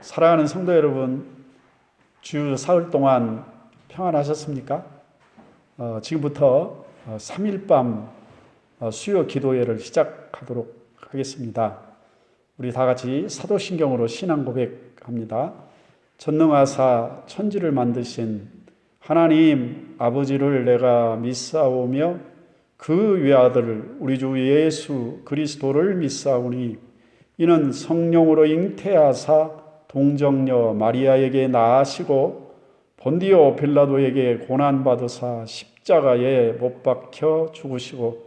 사랑하는 성도 여러분, 주 사흘 동안 평안하셨습니까? 지금부터 3일 밤 수요 기도회를 시작하도록 하겠습니다. 우리 다 같이 사도신경으로 신앙 고백합니다. 전능하사 천지를 만드신 하나님 아버지를 내가 믿사오며 그 외아들 우리 주 예수 그리스도를 믿사오니 이는 성령으로 잉태하사 동정녀 마리아에게 낳으시고 본디오 빌라도에게 고난받으사 십자가에 못 박혀 죽으시고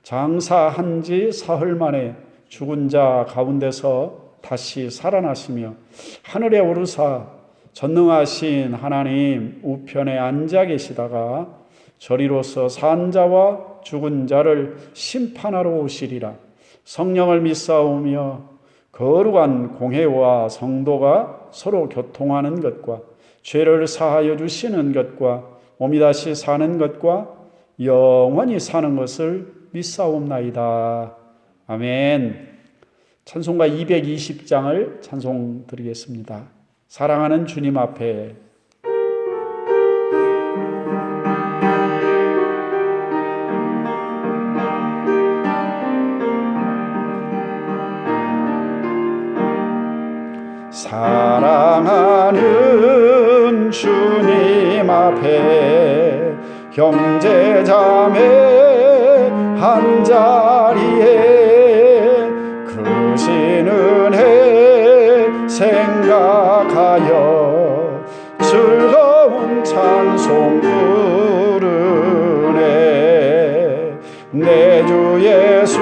장사한 지 사흘 만에 죽은 자 가운데서 다시 살아나시며 하늘에 오르사 전능하신 하나님 우편에 앉아 계시다가 저리로서 산 자와 죽은 자를 심판하러 오시리라. 성령을 믿사오며 거룩한 공회와 성도가 서로 교통하는 것과 죄를 사하여 주시는 것과 몸이 다시 사는 것과 영원히 사는 것을 믿사옵나이다. 아멘. 찬송가 220장을 찬송 드리겠습니다. 사랑하는 주님 앞에. 사랑하는 주님 앞에 형제 자매 한자리에 크신 은혜 생각하여 즐거운 찬송 부르네. 내 주 예수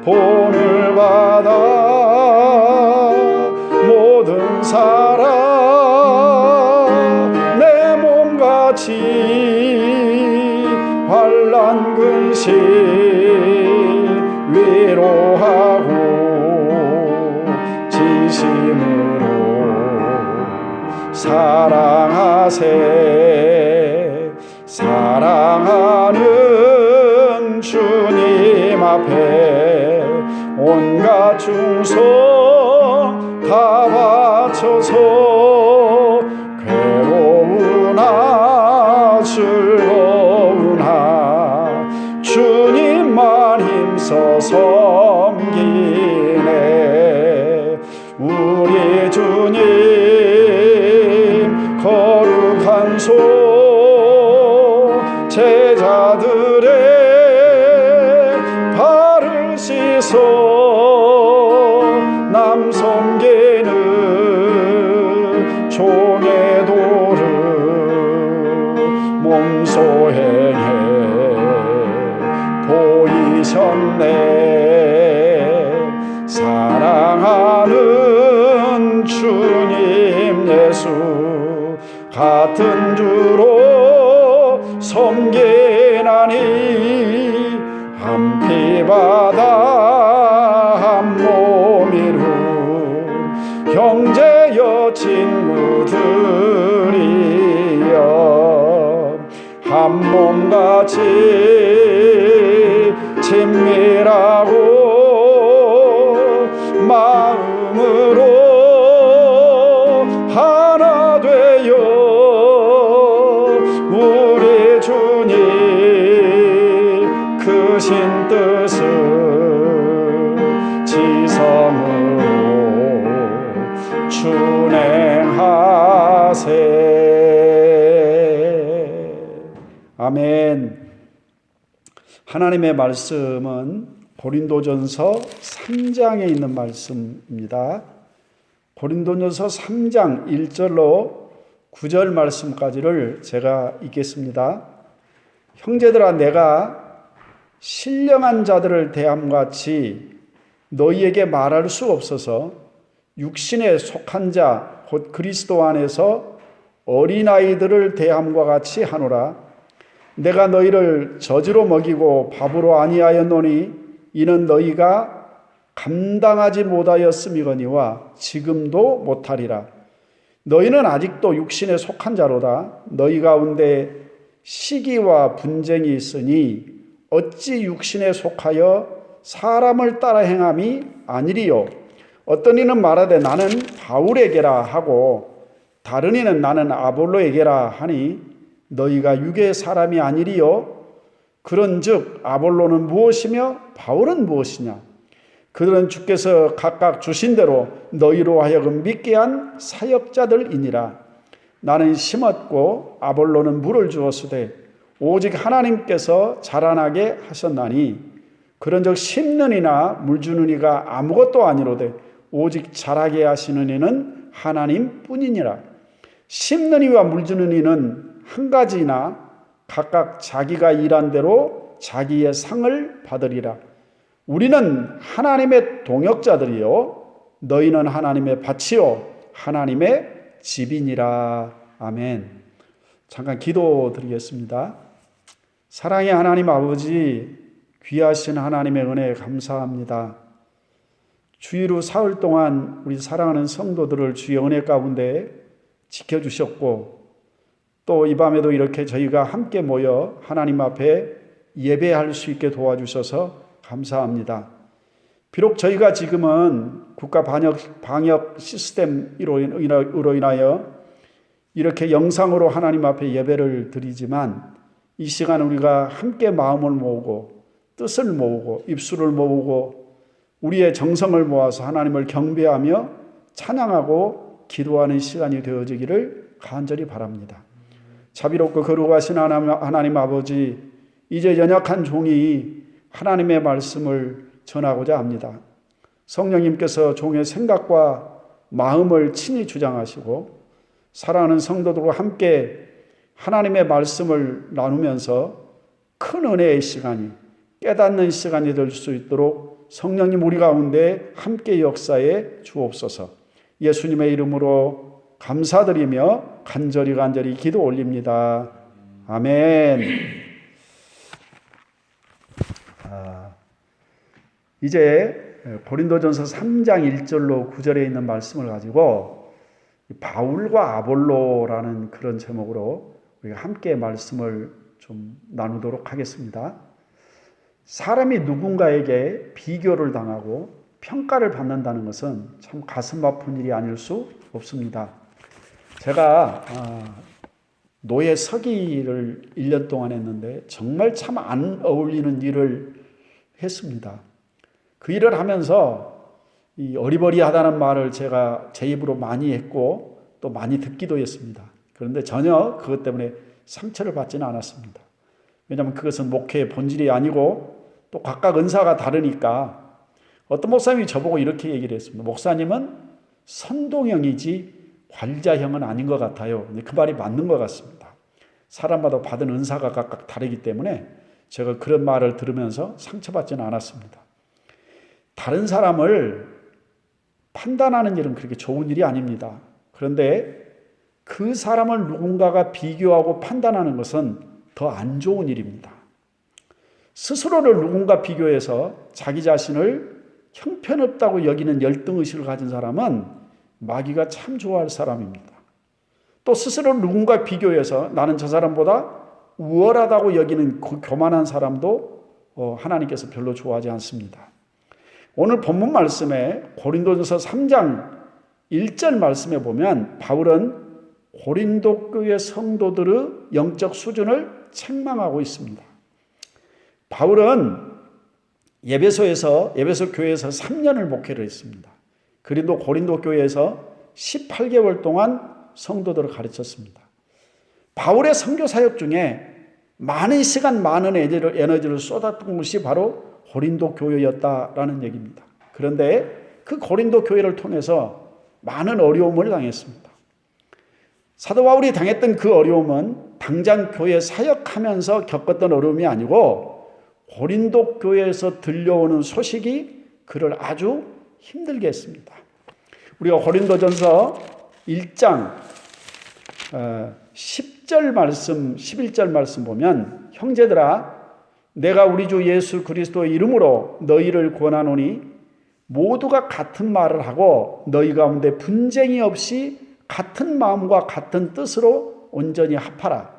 본을 받아 모든 사랑 내 몸같이 환난 근심 위로하고 진심으로 사랑하세. 사랑하는 주님 앞에 온갖 충성 다 바쳐서 괴로우나 즐거우나 주님만 힘써 섬기네. 우리 주님 거룩한 손 제자들의 발을 씻어 남 섬기는 종의 도를 몸소 행해 보이셨네. 사랑하는 주님 예수 같은 주로 섬기나니 한 피바다 한 몸 이룬 형제여 친구들이여 한 몸같이 친밀하고 마음으로 하나 되어 우리 주님 크신 뜻을 지성으로 준행하세. 아멘. 하나님의 말씀은 고린도전서 3장에 있는 말씀입니다. 고린도전서 3장 1절로 9절 말씀까지를 제가 읽겠습니다. 형제들아, 내가 신령한 자들을 대함같이 너희에게 말할 수 없어서 육신에 속한 자 곧 그리스도 안에서 어린아이들을 대함과 같이 하노라. 내가 너희를 젖으로 먹이고 밥으로 아니하였노니 이는 너희가 감당하지 못하였음이거니와 지금도 못하리라. 너희는 아직도 육신에 속한 자로다. 너희 가운데 시기와 분쟁이 있으니 어찌 육신에 속하여 사람을 따라 행함이 아니리요. 어떤 이는 말하되 나는 바울에게라 하고 다른 이는 나는 아볼로에게라 하니 너희가 육의 사람이 아니리요 그런즉 아볼로는 무엇이며 바울은 무엇이냐 그들은 주께서 각각 주신 대로 너희로 하여금 믿게 한 사역자들이니라. 나는 심었고 아볼로는 물을 주었으되 오직 하나님께서 자라나게 하셨나니 그런즉 심는 이나 물 주는 이가 아무것도 아니로되 오직 자라게 하시는 이는 하나님뿐이니라. 심는 이와 물 주는 이는 한 가지나 각각 자기가 일한 대로 자기의 상을 받으리라. 우리는 하나님의 동역자들이요 너희는 하나님의 밭이요 하나님의 집이니라. 아멘. 잠깐 기도드리겠습니다. 사랑의 하나님 아버지, 귀하신 하나님의 은혜에 감사합니다. 주일후 사흘 동안 우리 사랑하는 성도들을 주의 은혜 가운데 지켜주셨고 또 이 밤에도 이렇게 저희가 함께 모여 하나님 앞에 예배할 수 있게 도와주셔서 감사합니다. 비록 저희가 지금은 국가 방역 시스템으로 인하여 이렇게 영상으로 하나님 앞에 예배를 드리지만 이 시간 우리가 함께 마음을 모으고 뜻을 모으고 입술을 모으고 우리의 정성을 모아서 하나님을 경배하며 찬양하고 기도하는 시간이 되어지기를 간절히 바랍니다. 자비롭고 거룩하신 하나님 아버지, 이제 연약한 종이 하나님의 말씀을 전하고자 합니다. 성령님께서 종의 생각과 마음을 친히 주장하시고 사랑하는 성도들과 함께 하나님의 말씀을 나누면서 큰 은혜의 시간이 깨닫는 시간이 될 수 있도록 성령님 우리 가운데 함께 역사해 주옵소서. 예수님의 이름으로 감사드리며 간절히 기도 올립니다. 아멘. 이제 고린도전서 3장 1절로 9절에 있는 말씀을 가지고 바울과 아볼로라는 그런 제목으로 우리가 함께 말씀을 좀 나누도록 하겠습니다. 사람이 누군가에게 비교를 당하고 평가를 받는다는 것은 참 가슴 아픈 일이 아닐 수 없습니다. 제가 노예 서기를 1년 동안 했는데 정말 참 안 어울리는 일을 했습니다. 그 일을 하면서 이 어리버리하다는 말을 제가 제 입으로 많이 했고 또 많이 듣기도 했습니다. 그런데 전혀 그것 때문에 상처를 받지는 않았습니다. 왜냐하면 그것은 목회의 본질이 아니고 또 각각 은사가 다르니까 어떤 목사님이 저보고 이렇게 얘기를 했습니다. 목사님은 선동형이지 관자형은 아닌 것 같아요. 그 말이 맞는 것 같습니다. 사람마다 받은 은사가 각각 다르기 때문에 제가 그런 말을 들으면서 상처받지는 않았습니다. 다른 사람을 판단하는 일은 그렇게 좋은 일이 아닙니다. 그런데 그 사람을 누군가가 비교하고 판단하는 것은 더 안 좋은 일입니다. 스스로를 누군가 비교해서 자기 자신을 형편없다고 여기는 열등의식을 가진 사람은 마귀가 참 좋아할 사람입니다. 또 스스로를 누군가 비교해서 나는 저 사람보다 우월하다고 여기는 그 교만한 사람도 하나님께서 별로 좋아하지 않습니다. 오늘 본문 말씀에 고린도전서 3장 1절 말씀에 보면 바울은 고린도 교회 성도들의 영적 수준을 책망하고 있습니다. 바울은 예배소 교회에서 3년을 목회를 했습니다. 그리고 고린도 교회에서 18개월 동안 성도들을 가르쳤습니다. 바울의 선교 사역 중에 많은 시간, 많은 에너지를 쏟았던 곳이 바로 고린도 교회였다라는 얘기입니다. 그런데 그 고린도 교회를 통해서 많은 어려움을 당했습니다. 사도 바울이 당했던 그 어려움은 당장 교회 사역하면서 겪었던 어려움이 아니고 고린도 교회에서 들려오는 소식이 그를 아주 힘들게 했습니다. 우리가 고린도전서 1장 10절 말씀, 11절 말씀 보면 형제들아 내가 우리 주 예수 그리스도의 이름으로 너희를 권하노니 모두가 같은 말을 하고 너희 가운데 분쟁이 없이 같은 마음과 같은 뜻으로 온전히 합하라.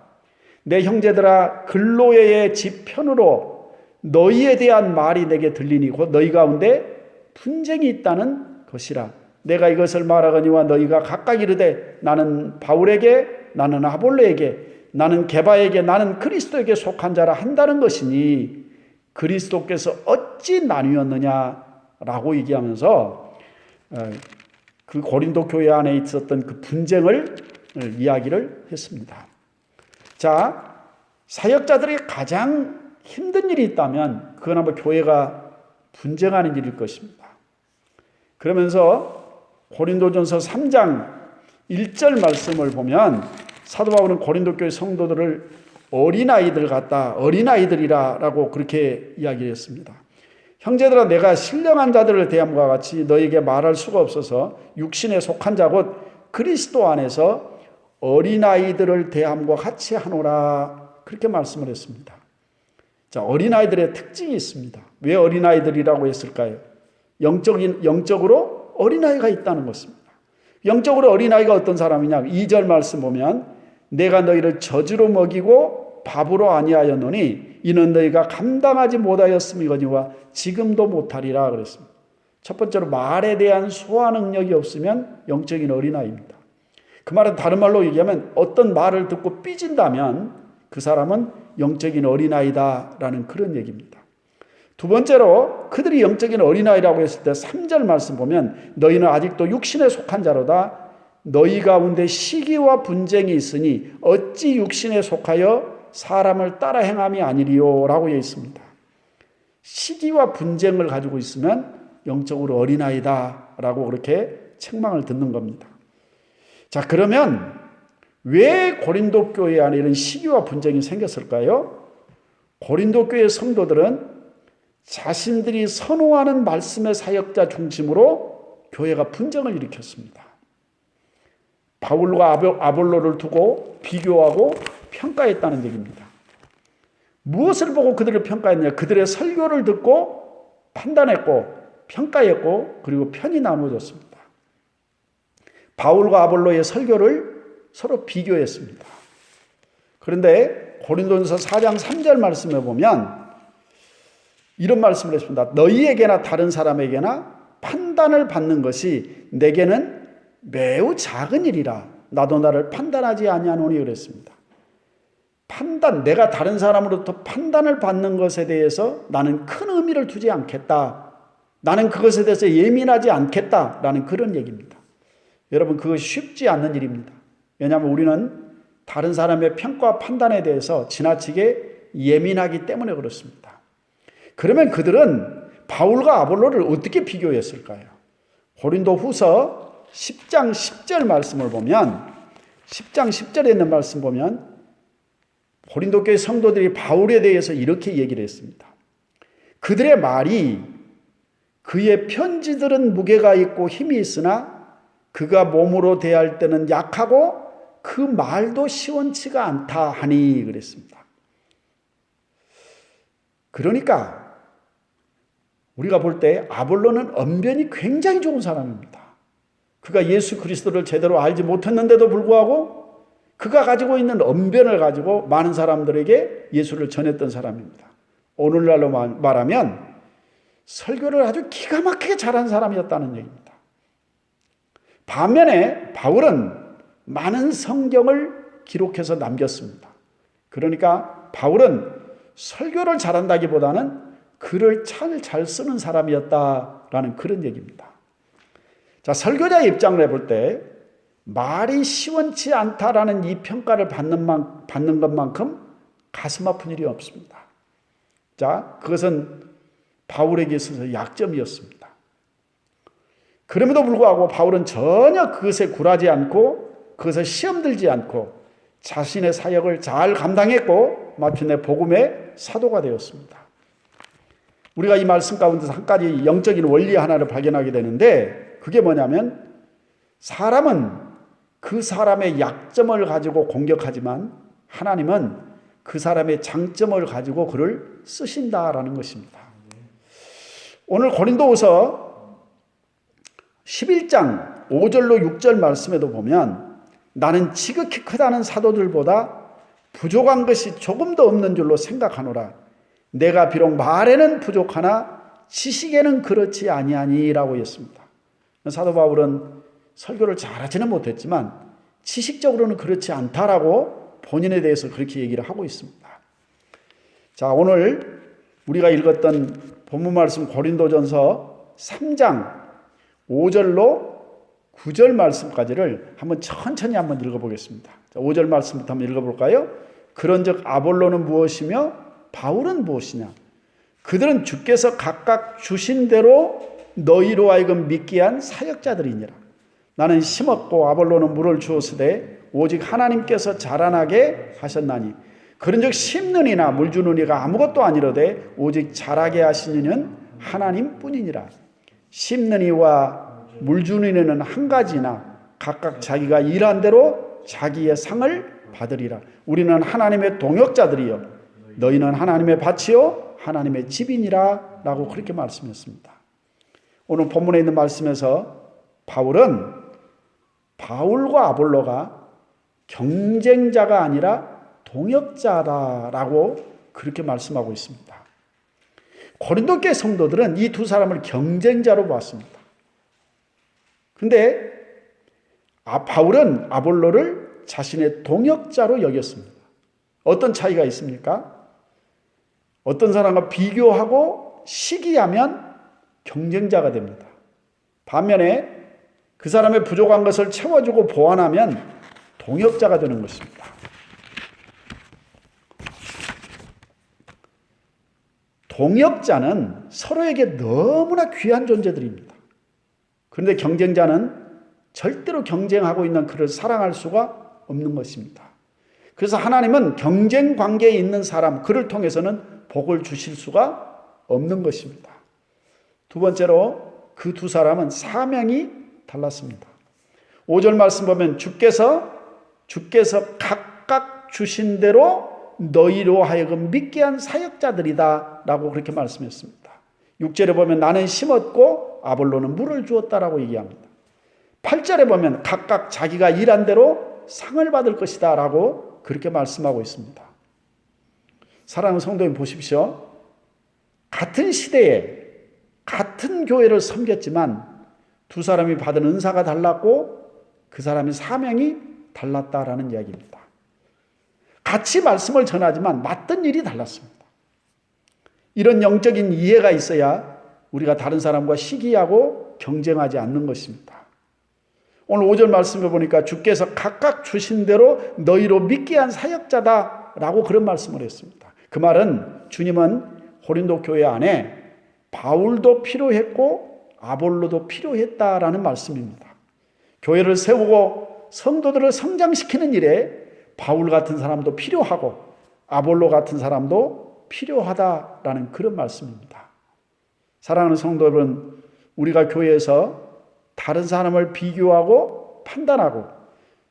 내 형제들아 글로에의 집 편으로 너희에 대한 말이 내게 들리니 곧 너희 가운데 분쟁이 있다는 것이라. 내가 이것을 말하거니와 너희가 각각 이르되 나는 바울에게, 나는 아볼로에게, 나는 게바에게, 나는 그리스도에게 속한 자라 한다는 것이니 그리스도께서 어찌 나뉘었느냐라고 얘기하면서 그 고린도 교회 안에 있었던 그 분쟁을 이야기를 했습니다. 자, 사역자들이 가장 힘든 일이 있다면 그건 아마 교회가 분쟁하는 일일 것입니다. 그러면서 고린도전서 3장 1절 말씀을 보면 사도 바울은 고린도 교회 성도들을 어린아이들 같다, 어린아이들이라고 그렇게 이야기했습니다. 형제들아, 내가 신령한 자들을 대함과 같이 너에게 말할 수가 없어서 육신에 속한 자 곧 그리스도 안에서 어린아이들을 대함과 같이 하노라, 그렇게 말씀을 했습니다. 자, 어린아이들의 특징이 있습니다. 왜 어린아이들이라고 했을까요? 영적으로 어린아이가 있다는 것입니다. 영적으로 어린아이가 어떤 사람이냐? 2절 말씀 보면 내가 너희를 저주로 먹이고 밥으로 아니하였노니 이는 너희가 감당하지 못하였음이거니와 지금도 못하리라 그랬습니다. 첫 번째로 말에 대한 소화 능력이 없으면 영적인 어린아이입니다. 그 말은 다른 말로 얘기하면 어떤 말을 듣고 삐진다면 그 사람은 영적인 어린아이다라는 그런 얘기입니다. 두 번째로 그들이 영적인 어린아이라고 했을 때 3절 말씀 보면 너희는 아직도 육신에 속한 자로다. 너희 가운데 시기와 분쟁이 있으니 어찌 육신에 속하여 사람을 따라 행함이 아니리요 라고 되어 있습니다. 시기와 분쟁을 가지고 있으면 영적으로 어린아이다 라고 그렇게 책망을 듣는 겁니다. 자, 그러면 왜 고린도 교회 안에 이런 시기와 분쟁이 생겼을까요? 고린도 교회 성도들은 자신들이 선호하는 말씀의 사역자 중심으로 교회가 분쟁을 일으켰습니다. 바울과 아볼로를 두고 비교하고 평가했다는 얘기입니다. 무엇을 보고 그들을 평가했냐? 그들의 설교를 듣고 판단했고 평가했고 그리고 편이 나누어졌습니다. 바울과 아볼로의 설교를 서로 비교했습니다. 그런데 고린도전서 4장 3절 말씀에 보면 이런 말씀을 했습니다. 너희에게나 다른 사람에게나 판단을 받는 것이 내게는 매우 작은 일이라. 나도 나를 판단하지 아니하노니 그랬습니다. 판단, 내가 다른 사람으로부터 판단을 받는 것에 대해서 나는 큰 의미를 두지 않겠다. 나는 그것에 대해서 예민하지 않겠다라는 그런 얘기입니다. 여러분, 그것이 쉽지 않는 일입니다. 왜냐하면 우리는 다른 사람의 평가와 판단에 대해서 지나치게 예민하기 때문에 그렇습니다. 그러면 그들은 바울과 아볼로를 어떻게 비교했을까요? 고린도 후서 10장 10절 말씀을 보면 10장 10절에 있는 말씀 보면 고린도 교회 성도들이 바울에 대해서 이렇게 얘기를 했습니다. 그들의 말이 그의 편지들은 무게가 있고 힘이 있으나 그가 몸으로 대할 때는 약하고 그 말도 시원치가 않다 하니 그랬습니다. 그러니까 우리가 볼 때 아볼로는 언변이 굉장히 좋은 사람입니다. 그가 예수 그리스도를 제대로 알지 못했는데도 불구하고 그가 가지고 있는 언변을 가지고 많은 사람들에게 예수를 전했던 사람입니다. 오늘날로 말하면 설교를 아주 기가 막히게 잘한 사람이었다는 얘기입니다. 반면에 바울은 많은 성경을 기록해서 남겼습니다. 그러니까 바울은 설교를 잘한다기보다는 글을 잘 쓰는 사람이었다라는 그런 얘기입니다. 자, 설교자의 입장을 해볼 때 말이 시원치 않다라는 이 평가를 받는 것만큼 가슴 아픈 일이 없습니다. 자, 그것은 바울에게 있어서 약점이었습니다. 그럼에도 불구하고 바울은 전혀 그것에 굴하지 않고 그것에 시험 들지 않고 자신의 사역을 잘 감당했고 마침내 복음의 사도가 되었습니다. 우리가 이 말씀 가운데서 한 가지 영적인 원리 하나를 발견하게 되는데 그게 뭐냐면 사람은 그 사람의 약점을 가지고 공격하지만 하나님은 그 사람의 장점을 가지고 그를 쓰신다라는 것입니다. 오늘 고린도후서 11장 5절로 6절 말씀에도 보면 나는 지극히 크다는 사도들보다 부족한 것이 조금도 없는 줄로 생각하노라. 내가 비록 말에는 부족하나 지식에는 그렇지 아니하니라고 했습니다. 사도 바울은 설교를 잘하지는 못했지만 지식적으로는 그렇지 않다라고 본인에 대해서 그렇게 얘기를 하고 있습니다. 자, 오늘 우리가 읽었던 본문 말씀 고린도전서 3장 5절로 9절 말씀까지를 한번 천천히 한번 읽어보겠습니다. 자, 5절 말씀부터 한번 읽어볼까요? 그런즉 아볼로는 무엇이며 바울은 무엇이냐? 그들은 주께서 각각 주신 대로 너희로 하여금 믿게 한 사역자들이니라. 나는 심었고 아볼로는 물을 주었으되 오직 하나님께서 자라나게 하셨나니 그런즉 심는 이나 물 주는 이가 아무것도 아니로되 오직 자라게 하시는 이는 하나님뿐이니라. 심는 이와 물 주는 이는 한 가지나 각각 자기가 일한 대로 자기의 상을 받으리라. 우리는 하나님의 동역자들이요 너희는 하나님의 밭이요 하나님의 집이니라 라고 그렇게 말씀했습니다. 오늘 본문에 있는 말씀에서 바울은 바울과 아볼로가 경쟁자가 아니라 동역자다라고 그렇게 말씀하고 있습니다. 고린도 교회 성도들은 이 두 사람을 경쟁자로 보았습니다. 그런데 바울은 아볼로를 자신의 동역자로 여겼습니다. 어떤 차이가 있습니까? 어떤 사람과 비교하고 시기하면 경쟁자가 됩니다. 반면에 그 사람의 부족한 것을 채워주고 보완하면 동역자가 되는 것입니다. 동역자는 서로에게 너무나 귀한 존재들입니다. 그런데 경쟁자는 절대로 경쟁하고 있는 그를 사랑할 수가 없는 것입니다. 그래서 하나님은 경쟁 관계에 있는 사람, 그를 통해서는 복을 주실 수가 없는 것입니다. 두 번째로 그 두 사람은 사명이 달랐습니다. 5절 말씀 보면 주께서 각각 주신 대로 너희로 하여금 믿게 한 사역자들이다 라고 그렇게 말씀했습니다. 6절에 보면 나는 심었고 아볼로는 물을 주었다라고 얘기합니다. 8절에 보면 각각 자기가 일한 대로 상을 받을 것이다 라고 그렇게 말씀하고 있습니다. 사랑하는 성도님 보십시오. 같은 시대에 같은 교회를 섬겼지만 두 사람이 받은 은사가 달랐고 그 사람의 사명이 달랐다라는 이야기입니다. 같이 말씀을 전하지만 맡은 일이 달랐습니다. 이런 영적인 이해가 있어야 우리가 다른 사람과 시기하고 경쟁하지 않는 것입니다. 오늘 5절 말씀을 보니까 주께서 각각 주신 대로 너희로 믿게 한 사역자다라고 그런 말씀을 했습니다. 그 말은 주님은 고린도 교회 안에 바울도 필요했고 아볼로도 필요했다라는 말씀입니다. 교회를 세우고 성도들을 성장시키는 일에 바울 같은 사람도 필요하고 아볼로 같은 사람도 필요하다라는 그런 말씀입니다. 사랑하는 성도 여러분, 우리가 교회에서 다른 사람을 비교하고 판단하고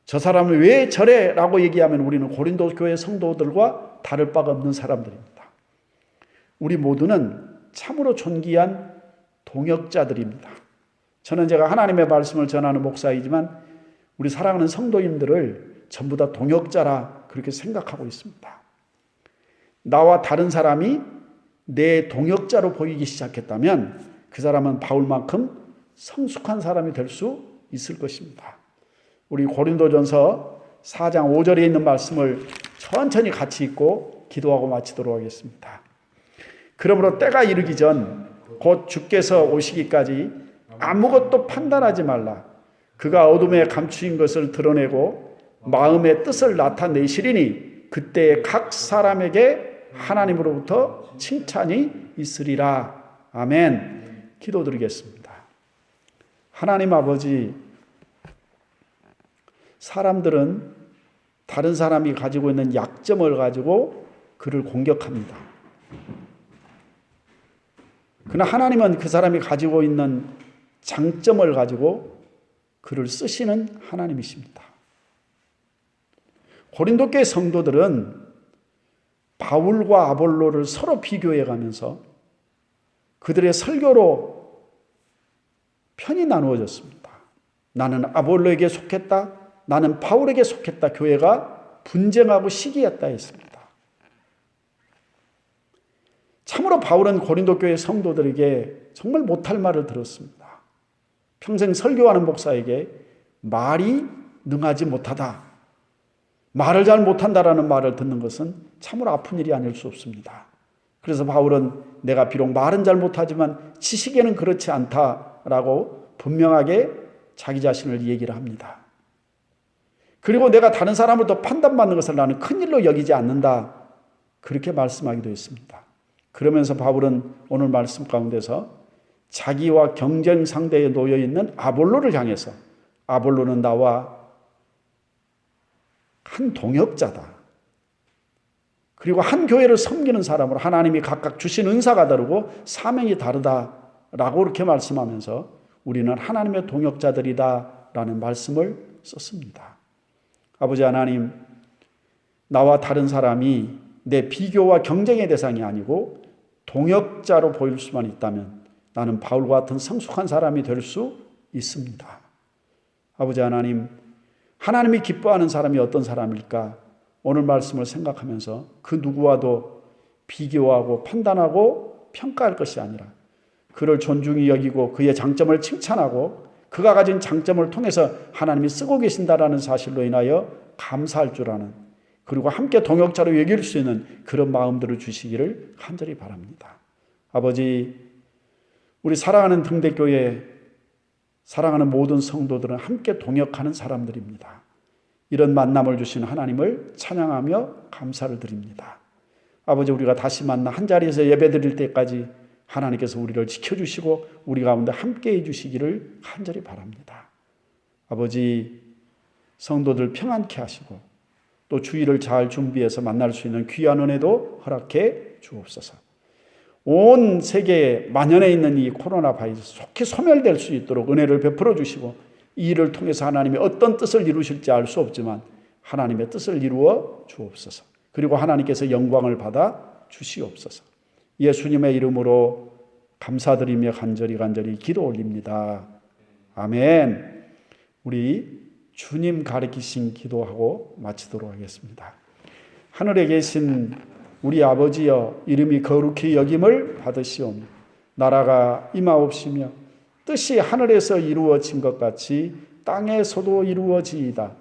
저 사람은 왜 저래? 라고 얘기하면 우리는 고린도 교회 성도들과 다를 바가 없는 사람들입니다. 우리 모두는 참으로 존귀한 동역자들입니다. 저는 제가 하나님의 말씀을 전하는 목사이지만 우리 사랑하는 성도님들을 전부 다 동역자라 그렇게 생각하고 있습니다. 나와 다른 사람이 내 동역자로 보이기 시작했다면 그 사람은 바울만큼 성숙한 사람이 될 수 있을 것입니다. 우리 고린도전서 4장 5절에 있는 말씀을 천천히 같이 읽고 기도하고 마치도록 하겠습니다. 그러므로 때가 이르기 전 곧 주께서 오시기까지 아무것도 판단하지 말라. 그가 어둠에 감추인 것을 드러내고 마음의 뜻을 나타내시리니 그때에 각 사람에게 하나님으로부터 칭찬이 있으리라. 아멘. 기도드리겠습니다. 하나님 아버지, 사람들은 다른 사람이 가지고 있는 약점을 가지고 그를 공격합니다. 그러나 하나님은 그 사람이 가지고 있는 장점을 가지고 그를 쓰시는 하나님이십니다. 고린도 교회 성도들은 바울과 아볼로를 서로 비교해 가면서 그들의 설교로 편이 나누어졌습니다. 나는 아볼로에게 속했다, 나는 바울에게 속했다. 교회가 분쟁하고 시기했다 했습니다. 참으로 바울은 고린도 교회 성도들에게 정말 못할 말을 들었습니다. 평생 설교하는 목사에게 말이 능하지 못하다, 말을 잘 못한다라는 말을 듣는 것은 참으로 아픈 일이 아닐 수 없습니다. 그래서 바울은 내가 비록 말은 잘 못하지만 지식에는 그렇지 않다라고 분명하게 자기 자신을 얘기를 합니다. 그리고 내가 다른 사람으로부터 판단받는 것을 나는 큰일로 여기지 않는다, 그렇게 말씀하기도 했습니다. 그러면서 바울은 오늘 말씀 가운데서 자기와 경쟁 상대에 놓여 있는 아볼로를 향해서, 아볼로는 나와 한 동역자다, 그리고 한 교회를 섬기는 사람으로 하나님이 각각 주신 은사가 다르고 사명이 다르다라고 이렇게 말씀하면서 우리는 하나님의 동역자들이다라는 말씀을 썼습니다. 아버지 하나님, 나와 다른 사람이 내 비교와 경쟁의 대상이 아니고 동역자로 보일 수만 있다면 나는 바울과 같은 성숙한 사람이 될 수 있습니다. 아버지 하나님, 하나님이 기뻐하는 사람이 어떤 사람일까? 오늘 말씀을 생각하면서 그 누구와도 비교하고 판단하고 평가할 것이 아니라 그를 존중히 여기고 그의 장점을 칭찬하고 그가 가진 장점을 통해서 하나님이 쓰고 계신다라는 사실로 인하여 감사할 줄 아는, 그리고 함께 동역자로 여길 수 있는 그런 마음들을 주시기를 간절히 바랍니다. 아버지, 우리 사랑하는 등대교회, 사랑하는 모든 성도들은 함께 동역하는 사람들입니다. 이런 만남을 주신 하나님을 찬양하며 감사를 드립니다. 아버지, 우리가 다시 만나 한자리에서 예배드릴 때까지 하나님께서 우리를 지켜주시고 우리 가운데 함께해 주시기를 간절히 바랍니다. 아버지, 성도들 평안케 하시고 또 주일을 잘 준비해서 만날 수 있는 귀한 은혜도 허락해 주옵소서. 온 세계에 만연해 있는 이 코로나 바이러스 속히 소멸될 수 있도록 은혜를 베풀어 주시고 이 일을 통해서 하나님이 어떤 뜻을 이루실지 알 수 없지만 하나님의 뜻을 이루어 주옵소서. 그리고 하나님께서 영광을 받아 주시옵소서. 예수님의 이름으로 감사드리며 간절히 기도 올립니다. 아멘. 우리 주님 가르치신 기도하고 마치도록 하겠습니다. 하늘에 계신 우리 아버지여, 이름이 거룩히 여김을 받으시오며 나라가 임하옵시며 뜻이 하늘에서 이루어진 것 같이 땅에서도 이루어지이다.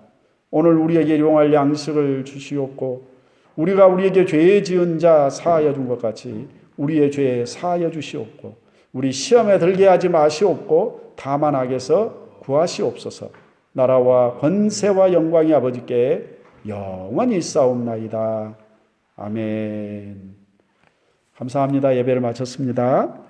오늘 우리에게 용할 양식을 주시옵고 우리가 우리에게 죄 지은 자 사하여 준 것 같이 우리의 죄 사하여 주시옵고 우리 시험에 들게 하지 마시옵고 다만 악에서 구하시옵소서. 나라와 권세와 영광이 아버지께 영원히 있사옵나이다. 아멘. 감사합니다. 예배를 마쳤습니다.